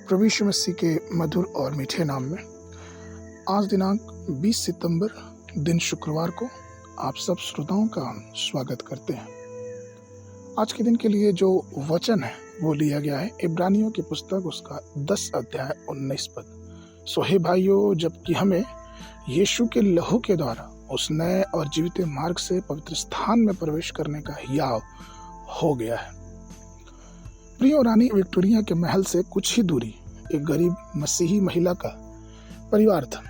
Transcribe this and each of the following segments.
प्रभु यीशु मसीह के मधुर और मीठे नाम में आज दिनांक 20 सितंबर दिन शुक्रवार को आप सब श्रोताओं का हम स्वागत करते हैं। आज के दिन के लिए जो वचन है वो लिया गया है इब्रानियों की पुस्तक उसका 10 अध्याय 19 पद। सो हे भाइयों, जबकि हमें यीशु के लहू के द्वारा उस नए और जीवित मार्ग से पवित्र स्थान में प्रवेश करने का हियाव हो गया है। प्रियो, रानी विक्टोरिया के महल से कुछ ही दूरी एक गरीब मसीही महिला का परिवार था।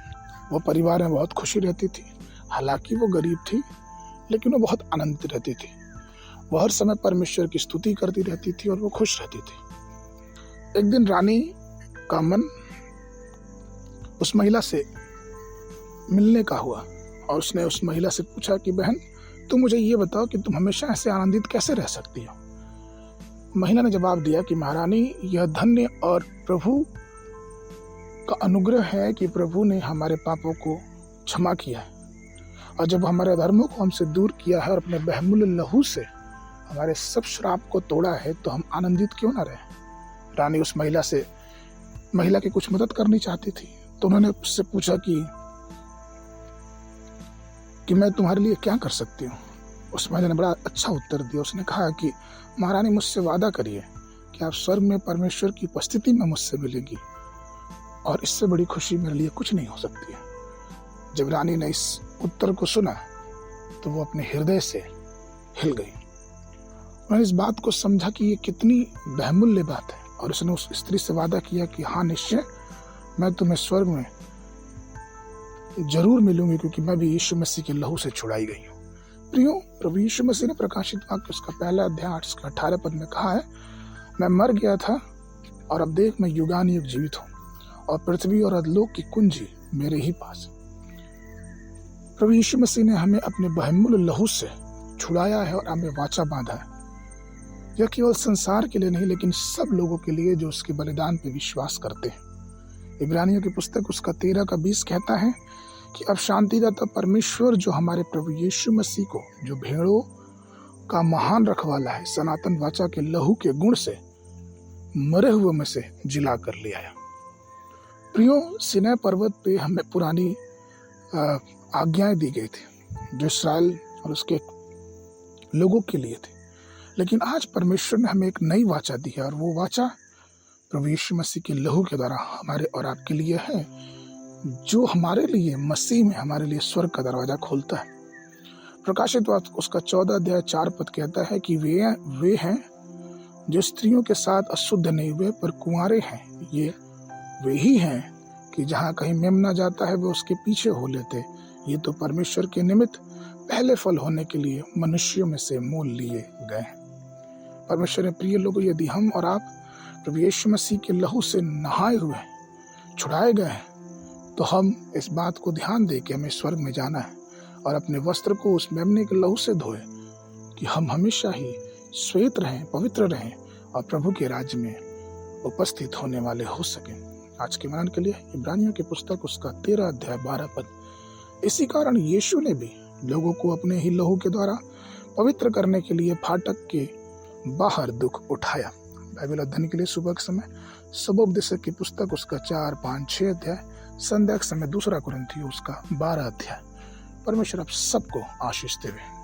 वो परिवार में बहुत खुशी रहती थी। हालांकि वो गरीब थी, लेकिन वो बहुत आनंदित रहती थी। वो हर समय परमेश्वर की स्तुति करती रहती थी और वो खुश रहती थी। एक दिन रानी का मन उस महिला से मिलने का हुआ और उसने उस महिला से पूछा कि बहन, तुम मुझे ये बताओ कि तुम हमेशा ऐसे आनंदित कैसे रह सकती हो। महिला ने जवाब दिया कि महारानी, यह धन्य और प्रभु का अनुग्रह है कि प्रभु ने हमारे पापों को क्षमा किया है और जब हमारे धर्मों को हमसे दूर किया है और अपने बहुमूल्य लहू से हमारे सब श्राप को तोड़ा है, तो हम आनंदित क्यों ना रहे। रानी उस महिला की कुछ मदद करनी चाहती थी, तो उन्होंने उससे पूछा कि मैं तुम्हारे लिए क्या कर सकती हूँ। उस महिला ने बड़ा अच्छा उत्तर दिया। उसने कहा कि महारानी, मुझसे वादा करिए कि आप स्वर्ग में परमेश्वर की उपस्थिति में मुझसे मिलेंगी और इससे बड़ी खुशी मेरे लिए कुछ नहीं हो सकती है। जब रानी ने इस उत्तर को सुना तो वो अपने हृदय से हिल गई। उन्होंने इस बात को समझा कि ये कितनी बहुमूल्य बात है और उसने उस स्त्री से वादा किया कि हाँ, निश्चय मैं तुम्हें स्वर्ग में जरूर मिलूंगी, क्योंकि मैं भी यीशु मसीह के लहू से छुड़ाई गई हूँ। प्रियो, प्रभु यीशु मसीह ने प्रकाशित वाक्य उसका पहला अध्याय 18 पद में कहा है, मैं मर गया था और अब देख मैं युगानुयुग जीवित हूँ और पृथ्वी और अधोलोक की कुंजी मेरे ही पास है। प्रभु यीशु मसीह ने हमें अपने बहुमूल्य लहू से छुड़ाया है और हमें वाचा बांधा है। यह केवल संसार के लिए नहीं, लेकिन सब लोगों के लिए जो उसके बलिदान पर विश्वास करते हैं। इब्रानियों की पुस्तक उसका 13 का 20 कहता है कि अब शांतिदाता परमेश्वर जो हमारे प्रभु यीशु मसीह को, जो भेड़ों का महान रखवाला है, सनातन वाचा के लहू के गुण से मरे हुए में से जिला कर ले आया। प्रियो, सिनै पर्वत पे हमें पुरानी आज्ञाएं दी गई थी जो इस्राएल और उसके लोगों के लिए थी, लेकिन आज परमेश्वर ने हमें एक नई वाचा दी है और वो वाचा प्रभु यीशु मसीह के लहू के द्वारा हमारे और आपके लिए है, जो हमारे लिए मसीह में हमारे लिए स्वर्ग का दरवाजा खोलता है। प्रकाशित वाक्य उसका 14 अध्याय 4 पद कहता है कि वे हैं जो स्त्रियों के साथ अशुद्ध नहीं हुए पर कुंवारे हैं। ये वे ही हैं कि जहाँ कहीं मेमना जाता है वे उसके पीछे हो लेते। ये तो परमेश्वर के निमित्त पहले फल होने के लिए मनुष्यों में से मोल लिए गए हैं। परमेश्वर ने प्रिय लोगों, यदि हम और आप प्रभु यीशु मसीह के लहू से नहाए हुए छुड़ाए गए हैं, तो हम इस बात को ध्यान दें कि हमें स्वर्ग में जाना है और अपने वस्त्र को उस मेमने के लहू से धोए कि हम हमेशा ही श्वेत रहें, पवित्र रहें और प्रभु के राज्य में उपस्थित होने वाले हो सकें। आज के मनन के लिए इब्रानियों की पुस्तक उसका 13 अध्याय 12 पद। इसी कारण यीशु ने भी लोगों को अपने ही लहू के द्वारा पवित्र करने के लिए फाटक के बाहर दुख उठाया। बाइबल अध्ययन के लिए सुबह के समय सबोपदेशक की पुस्तक उसका 4, 5, 6 अध्याय, संध्या के समय 2 कुरिन्थियों उसका 12 अध्याय। परमेश्वर आप सबको आशीष देवे।